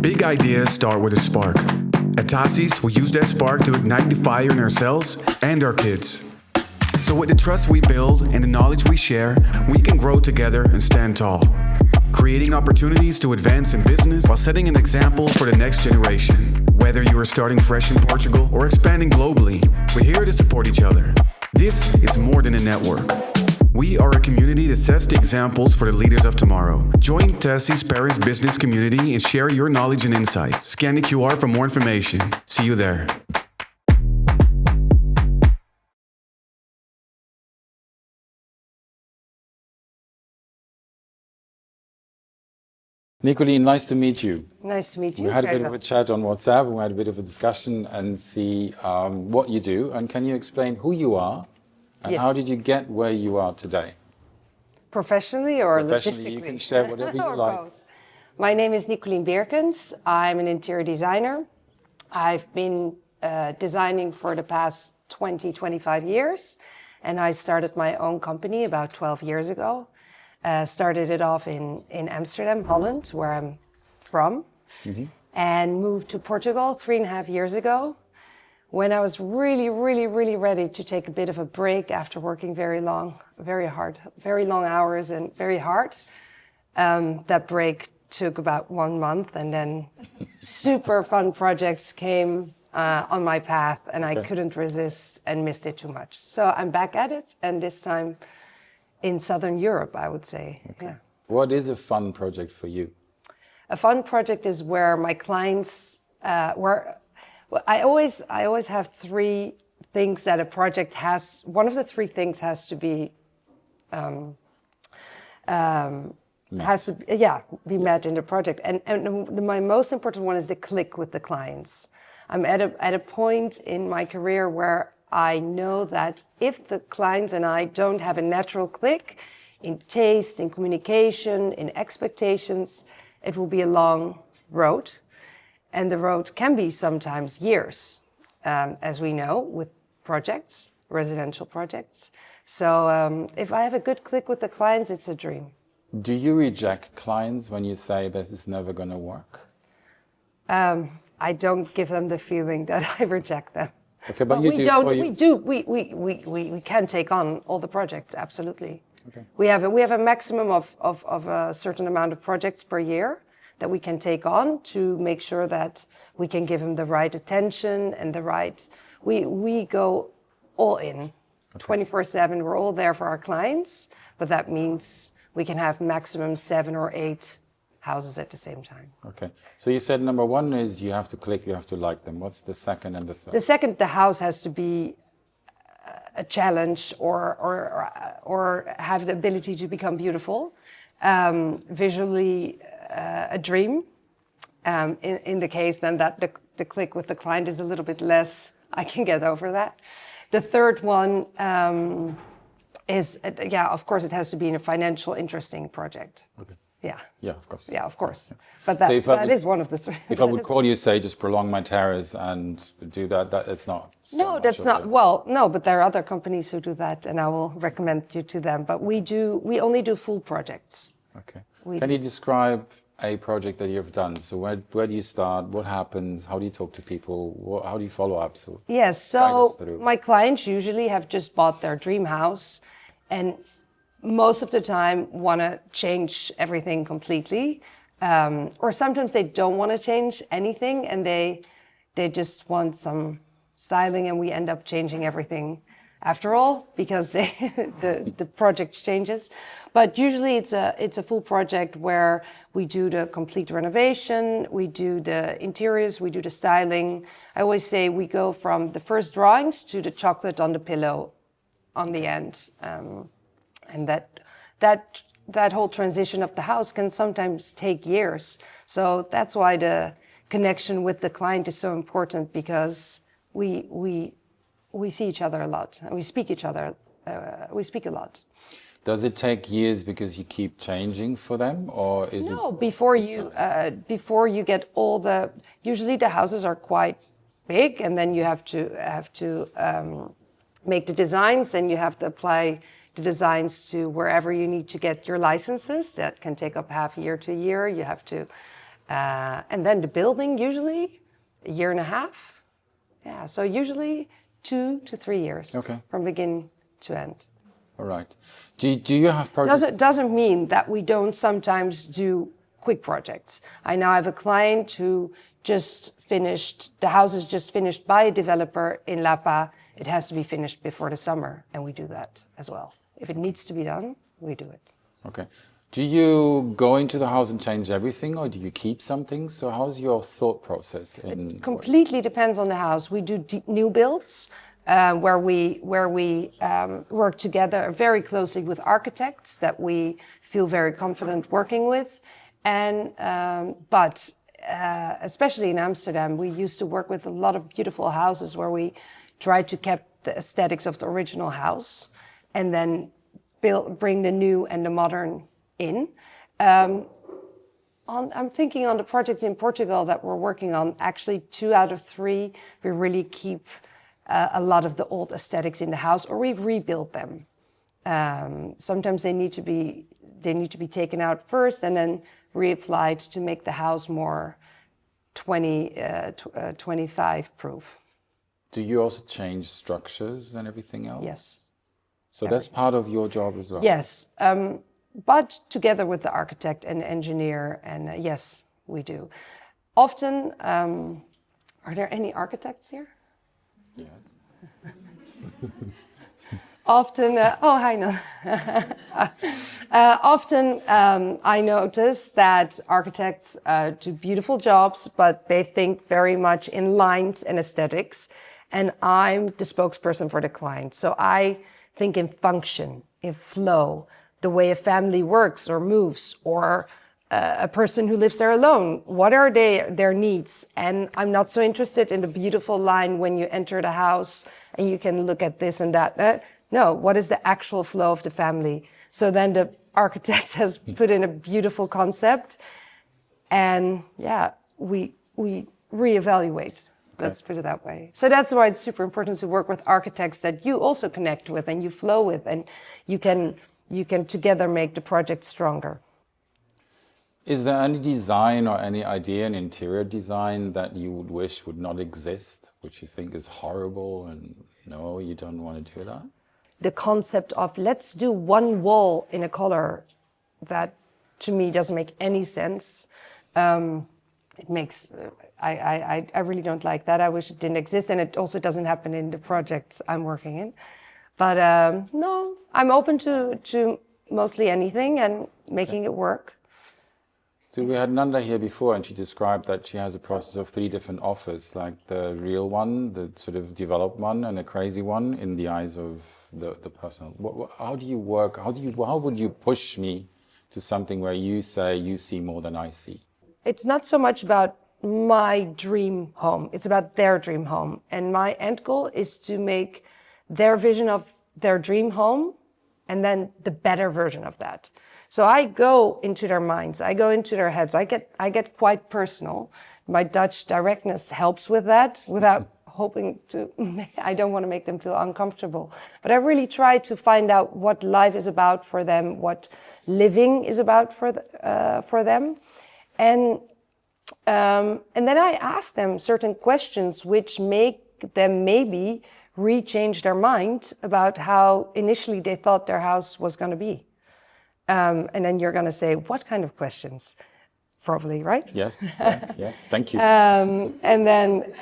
Big ideas start with a spark. At Tassis, we use that spark to ignite the fire in ourselves and our kids. So with the trust we build and the knowledge we share, we can grow together and stand tall, creating opportunities to advance in business while setting an example for the next generation. Whether you are starting fresh in Portugal or expanding globally, we're here to support each other. This is more than a network. We are a community that sets the examples for the leaders of tomorrow. Join Tassie's Paris business community and share your knowledge and insights. Scan the QR for more information. See you there. Nicoline, nice to meet you. Nice to meet you. We had a bit of a chat on WhatsApp, and we had a bit of a discussion and see what you do. And can you explain who you are and how did you get where you are today? Professionally or Professionally, logistically? you can share whatever you like. Both. My name is Nicoline Beerkins. I'm an interior designer. I've been designing for the past 25 years. And I started my own company about 12 years ago. Started it off in Amsterdam, Holland, where I'm from, and moved to Portugal 3.5 years ago when I was really ready to take a bit of a break after working very long hours and very hard. That break took about 1 month, and then super fun projects came on my path, and I couldn't resist and missed it too much. So I'm back at it, and this time in Southern Europe, I would say. Okay. Yeah. What is a fun project for you? A fun project is where my clients, I always have 3 things that a project has. One of the 3 things has to be, met in the project. And my most important one is the click with the clients. I'm at a point in my career where I know that if the clients and I don't have a natural click in taste, in communication, in expectations, it will be a long road. And the road can be sometimes years, as we know, with projects, residential projects. So if I have a good click with the clients, it's a dream. Do you reject clients when you say this is never going to work? I don't give them the feeling that I reject them. Okay, but we can take on all the projects, absolutely. Okay. We have a maximum of a certain amount of projects per year that we can take on to make sure that we can give them the right attention and the right, we go all in, 24/7, we're all there for our clients, but that means we can have maximum 7 or 8 houses at the same time. Okay. So you said number 1 is you have to click, you have to like them. What's the second and the third? The second, the house has to be a challenge or have the ability to become beautiful. Visually a dream. In the case then that the click with the client is a little bit less, I can get over that. The third one is, of course it has to be in a financial interesting project. Okay. Yeah, of course. Yeah, of course. Yeah. But that is one of the 3. If I would call you, say, just prolong my terrace and do that it's not. No, that's not. Well, no, but there are other companies who do that, and I will recommend you to them. But we only do full projects. Okay. Can you describe a project that you've done? So where do you start? What happens? How do you talk to people? How do you follow up? So yes, so my clients usually have just bought their dream house, and most of the time want to change everything completely, or sometimes they don't want to change anything and they just want some styling, and we end up changing everything after all because the project changes. But usually it's a full project where we do the complete renovation, we do the interiors, we do the styling. I always say we go from the first drawings to the chocolate on the pillow on the end. And that whole transition of the house can sometimes take years. So that's why the connection with the client is so important, because we see each other a lot and we speak a lot. Does it take years because you keep changing for them, or is it? No, before you get all the. Usually the houses are quite big, and then you have to make the designs, and you have to apply the designs to wherever you need to get your licenses. That can take up half a year to a year. You have to And then the building, usually a year and a half. Yeah, so usually 2 to 3 years from beginning to end. All right. Do you have projects? Doesn't mean that we don't sometimes do quick projects. I now have a client who just finished, the house is just finished by a developer in Lapa. It has to be finished before the summer, and we do that as well. If it needs to be done, we do it. Okay. Do you go into the house and change everything, or do you keep something? So how's your thought process? It completely depends on the house. We do new builds where we work together very closely with architects that we feel very confident working with. And but especially in Amsterdam, we used to work with a lot of beautiful houses where we tried to keep the aesthetics of the original house and then bring the new and the modern in. I'm thinking on the projects in Portugal that we're working on, actually 2 out of 3, we really keep a lot of the old aesthetics in the house, or we've rebuilt them. Sometimes they need to be taken out first and then reapplied to make the house more 25 proof. Do you also change structures and everything else? Yes. So that's part of your job as well? Yes, but together with the architect and engineer, and yes, we do. Often, are there any architects here? Yes. Often, hi, no. Often I notice that architects do beautiful jobs, but they think very much in lines and aesthetics. And I'm the spokesperson for the client. So I think in function, in flow, the way a family works or moves, or a person who lives there alone. What are their needs? And I'm not so interested in the beautiful line when you enter the house and you can look at this and that. No, what is the actual flow of the family? So then the architect has put in a beautiful concept, and yeah, we reevaluate. Let's put it that way. So that's why it's super important to work with architects that you also connect with and you flow with, and you can together make the project stronger. Is there any design or any idea in interior design that you would wish would not exist, which you think is horrible and no, you don't want to do that? The concept of let's do one wall in a color, that to me doesn't make any sense. It makes, I really don't like that. I wish it didn't exist, and it also doesn't happen in the projects I'm working in. But no, I'm open to mostly anything and making it work. So we had Nanda here before, and she described that she has a process of 3 different offers, like the real one, the sort of developed one, and a crazy one in the eyes of the person. How do you work? How would you push me to something where you say you see more than I see? It's not so much about my dream home. It's about their dream home. And my end goal is to make their vision of their dream home and then the better version of that. So I go into their minds, I go into their heads, I get quite personal. My Dutch directness helps with that without hoping to, I don't want to make them feel uncomfortable. But I really try to find out what life is about for them, what living is about for them. And then I ask them certain questions which make them maybe rechange their mind about how initially they thought their house was going to be. And then you're going to say, what kind of questions? Probably, right? Yes. Yeah. Thank you. And then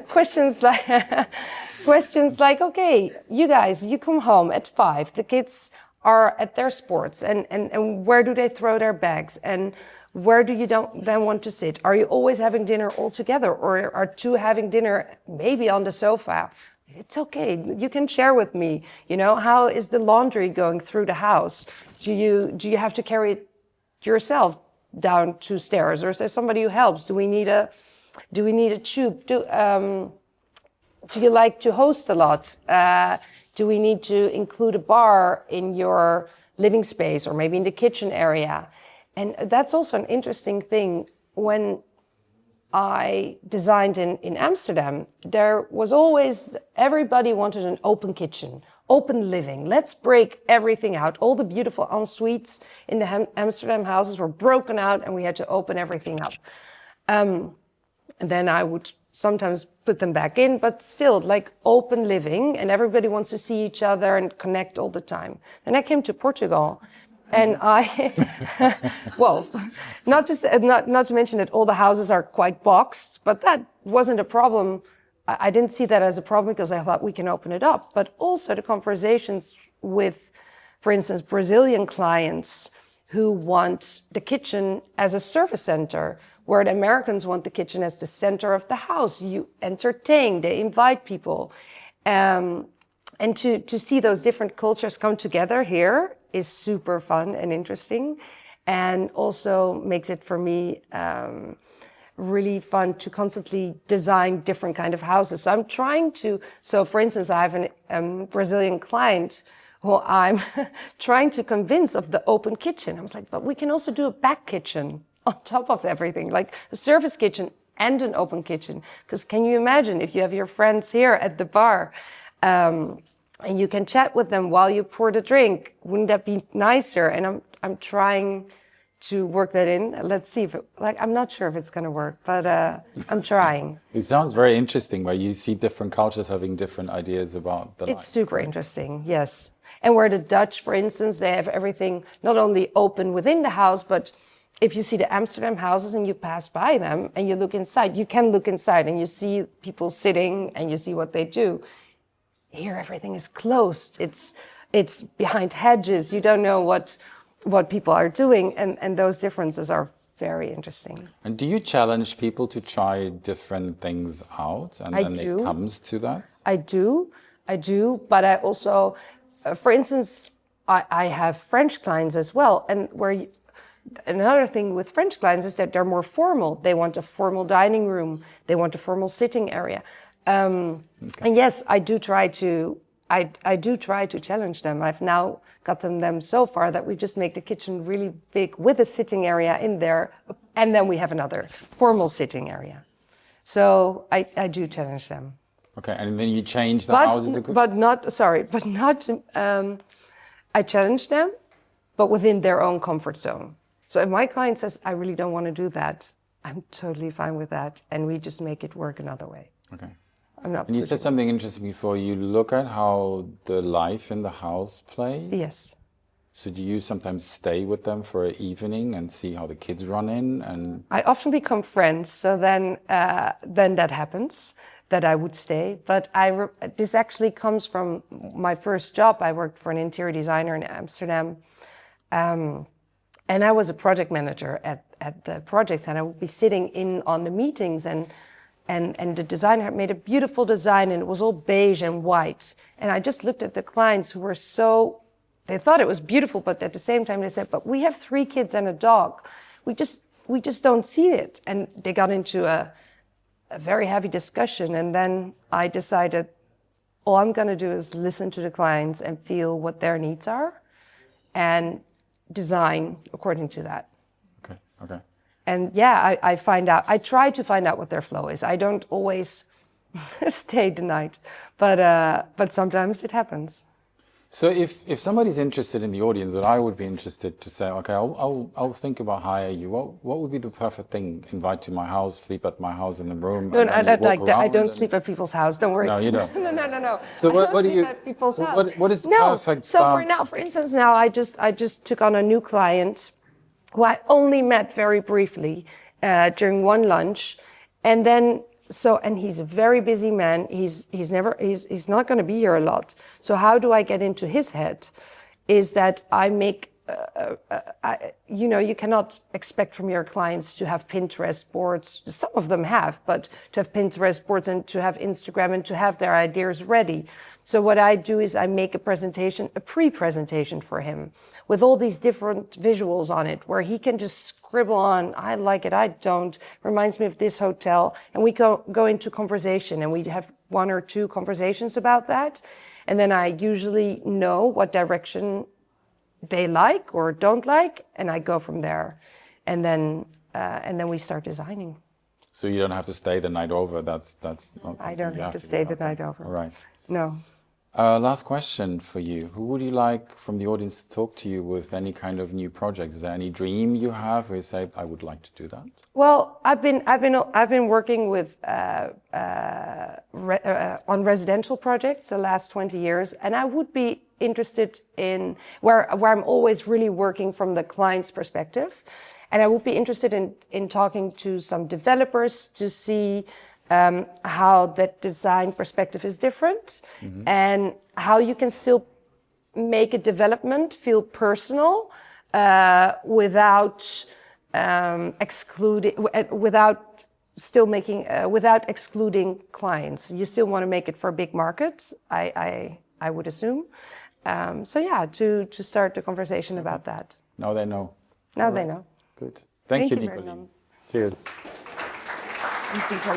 questions like, okay, you guys, you come home at 5. The kids are at their sports, and where do they throw their bags? And where do you then want to sit? Are you always having dinner all together, or are 2 having dinner maybe on the sofa? It's okay. You can share with me, how is the laundry going through the house? Do you have to carry it yourself down 2 stairs, or is there somebody who helps? Do we need a tube? Do you like to host a lot? Do we need to include a bar in your living space, or maybe in the kitchen area? And that's also an interesting thing. When I designed in Amsterdam, there was always, everybody wanted an open kitchen, open living. Let's break everything out. All the beautiful en suites in the Amsterdam houses were broken out, and we had to open everything up. And then I would sometimes put them back in, but still like open living, and everybody wants to see each other and connect all the time. Then I came to Portugal, and well, not to mention that all the houses are quite boxed, but that wasn't a problem. I didn't see that as a problem because I thought we can open it up. But also the conversations with, for instance, Brazilian clients who want the kitchen as a service center, where the Americans want the kitchen as the center of the house. You entertain, they invite people. And to see those different cultures come together here is super fun and interesting, and also makes it for me really fun to constantly design different kind of houses. So I'm trying to, so for instance, I have a Brazilian client who I'm trying to convince of the open kitchen. I was like, but we can also do a back kitchen on top of everything, like a service kitchen and an open kitchen. Because can you imagine if you have your friends here at the bar and you can chat with them while you pour the drink? Wouldn't that be nicer? And I'm trying to work that in. Let's see if it, like, I'm not sure if it's going to work, but I'm trying. It sounds very interesting, where you see different cultures having different ideas about the life. It's super interesting, yes. And where the Dutch, for instance, they have everything not only open within the house, but if you see the Amsterdam houses and you pass by them and you look inside, you can look inside and you see people sitting and you see what they do. Here, everything is closed. It's behind hedges. You don't know what people are doing, and those differences are very interesting. And do you challenge people to try different things out, and then it comes to that? I do, but I also, for instance, I have French clients as well, and another thing with French clients is that they're more formal. They want a formal dining room. They want a formal sitting area. And yes, I do try to challenge them. I've now gotten them so far that we just make the kitchen really big with a sitting area in there, and then we have another formal sitting area. So I do challenge them. Okay, and then you change the houses. I challenge them, but within their own comfort zone. So if my client says, I really don't want to do that, I'm totally fine with that, and we just make it work another way. Okay. And you said something interesting before. You look at how the life in the house plays. Yes. So do you sometimes stay with them for an evening and see how the kids run in? And I often become friends, so then that happens, that I would stay. But this actually comes from my first job. I worked for an interior designer in Amsterdam, and I was a project manager at the projects, and I would be sitting in on the meetings, and the designer had made a beautiful design, and it was all beige and white. And I just looked at the clients who were they thought it was beautiful, but at the same time they said, but we have 3 kids and a dog. We just don't see it. And they got into a very heavy discussion. And then I decided, all I'm going to do is listen to the clients and feel what their needs are and design according to that. Okay. And yeah, I try to find out what their flow is. I don't always stay the night, but sometimes it happens. So if somebody's interested in the audience, that I would be interested to say, okay, I'll think about hire you. What would be the perfect thing? Invite to my house, sleep at my house in the room. No, I don't like that. I don't sleep at people's house. Don't worry. No, you don't. No. So what do you? At people's house. What is the perfect start? So for instance, now I just took on a new client who I only met very briefly during one lunch, and then. And he's a very busy man. He's not going to be here a lot. So how do I get into his head? Is that I make, you cannot expect from your clients to have Pinterest boards. Some of them have, but to have Pinterest boards and to have Instagram and to have their ideas ready. So what I do is I make a pre-presentation for him with all these different visuals on it, where he can just scribble on, I like it, I don't, reminds me of this hotel. And we go into conversation, and we have 1 or 2 conversations about that. And then I usually know what direction they like or don't like, and I go from there. And then we start designing. So you don't have to stay the night over. That's not I don't have to stay the night over. All right. No. Last question for you. Who would you like from the audience to talk to you with any kind of new projects? Is there any dream you have where you say, I would like to do that? Well, I've been working with on residential projects the last 20 years, and I would be interested in where I'm always really working from the client's perspective, and I would be interested in talking to some developers to see how that design perspective is different, and how you can still make a development feel personal without without excluding clients. You still want to make it for a big market, I would assume. So yeah, to start the conversation about that. Now they know. Now they know. Good. Thank you, very Nicoline. much. Cheers. Thank you.